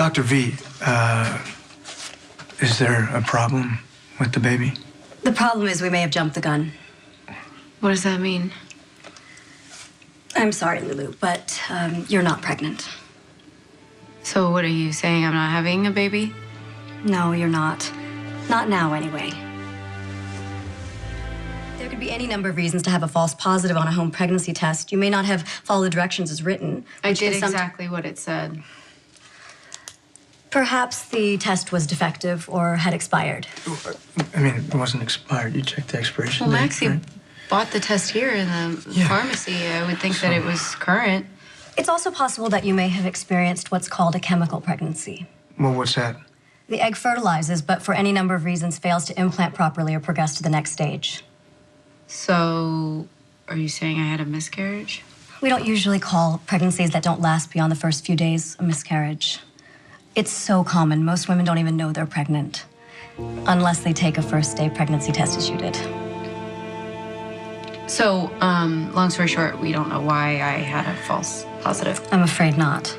Dr. V, is there a problem with the baby? The problem is we may have jumped the gun. What does that mean? I'm sorry, Lulu, but you're not pregnant. So what are you saying? I'm not having a baby? No, you're not. Not now, anyway. There could be any number of reasons to have a false positive on a home pregnancy test. You may not have followed the directions as written. I did exactly what it said. Perhaps the test was defective or had expired. I mean, it wasn't expired. You checked the expiration Well, date, Maxie right? bought the test here in the pharmacy. I would think that it was current. It's also possible that you may have experienced what's called a chemical pregnancy. Well, what's that? The egg fertilizes, but for any number of reasons fails to implant properly or progress to the next stage. So, are you saying I had a miscarriage? We don't usually call pregnancies that don't last beyond the first few days a miscarriage. It's so common, most women don't even know they're pregnant, unless they take a first-day pregnancy test as you did. So, long story short, we don't know why I had a false positive. I'm afraid not.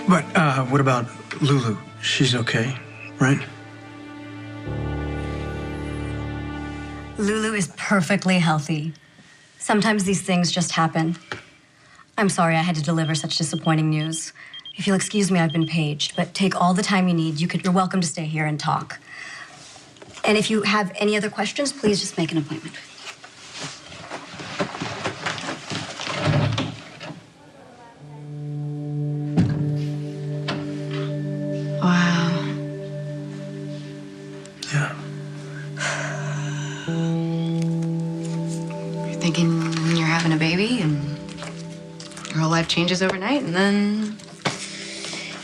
But what about Lulu? She's okay, right? Lulu is perfectly healthy. Sometimes these things just happen. I'm sorry I had to deliver such disappointing news. If you'll excuse me, I've been paged, but take all the time you need. You're welcome to stay here and talk. And if you have any other questions, please just make an appointment. Wow. Yeah. You're thinking you're having a baby and your whole life changes overnight, and then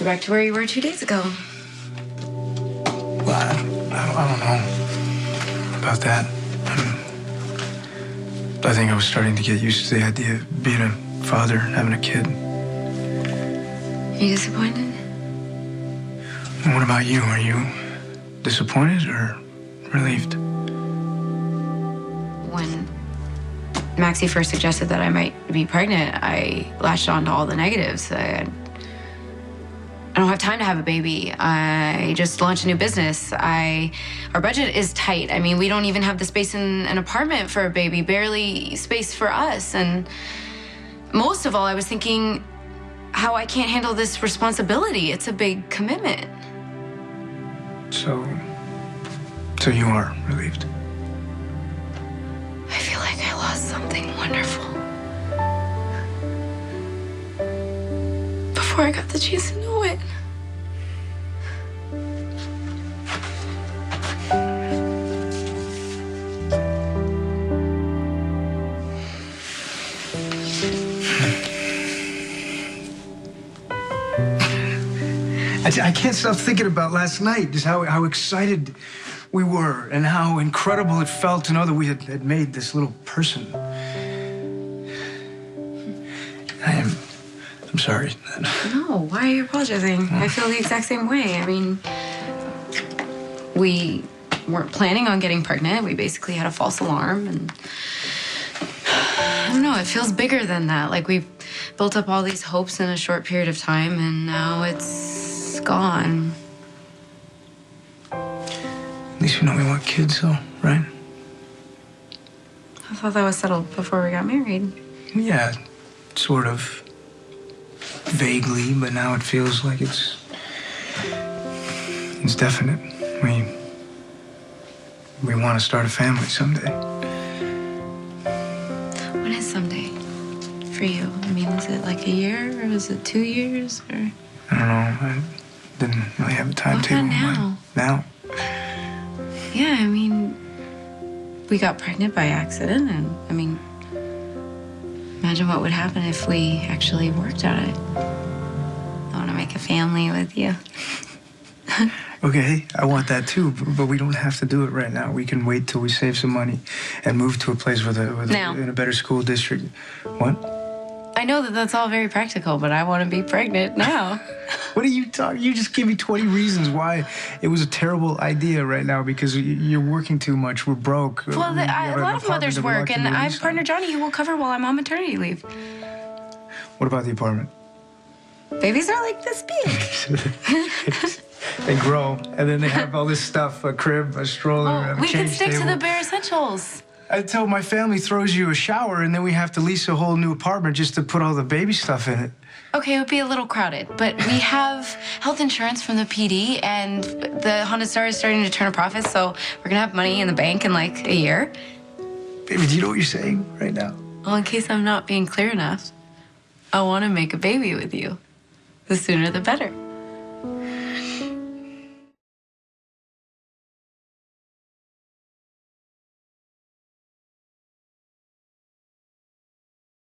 you're back to where you were 2 days ago. Well, I don't know about that. I think I was starting to get used to the idea of being a father and having a kid. Are you disappointed? And what about you? Are you disappointed or relieved? When Maxie first suggested that I might be pregnant, I latched on to all the negatives. I don't have time to have a baby. I just launched a new business. Our budget is tight. I mean, we don't even have the space in an apartment for a baby, barely space for us. And most of all, I was thinking how I can't handle this responsibility. It's a big commitment. So you are relieved? I feel like I lost something wonderful before I got the chance to know it. I can't stop thinking about last night, just how excited we were and how incredible it felt to know that we had made this little person. I'm sorry. No, why are you apologizing? I feel the exact same way. I mean, we weren't planning on getting pregnant. We basically had a false alarm, and I don't know, it feels bigger than that. Like we've built up all these hopes in a short period of time, and now it's gone. At least we know we want kids, though, right? I thought that was settled before we got married. Yeah, sort of. Vaguely, but now it feels like it's definite. We want to start a family someday. When is someday for you? I mean, is it like a year, or is it 2 years, or? I don't know. I didn't really have a timetable. What about now? Now? Yeah, I mean, we got pregnant by accident, and I mean, imagine what would happen if we actually worked on it. I want to make a family with you. Okay, I want that too, but we don't have to do it right now. We can wait till we save some money and move to a place in a better school district. What? I know that that's all very practical, but I want to be pregnant now. What are you talking? You just gave me 20 reasons why it was a terrible idea right now because you're working too much. We're broke. Well, a lot of mothers work, and I have a partner, Johnny, who will cover while I'm on maternity leave. What about the apartment? Babies are like this big. They grow, and then they have all this stuff, a crib, a stroller, a We can change stick to table. the bare essentials. Until my family throws you a shower, and then we have to lease a whole new apartment just to put all the baby stuff in it. Okay, it would be a little crowded, but we have health insurance from the PD, and the Honda Star is starting to turn a profit, so we're gonna have money in the bank in like a year. Baby, do you know what you're saying right now? Well, in case I'm not being clear enough, I want to make a baby with you. The sooner the better.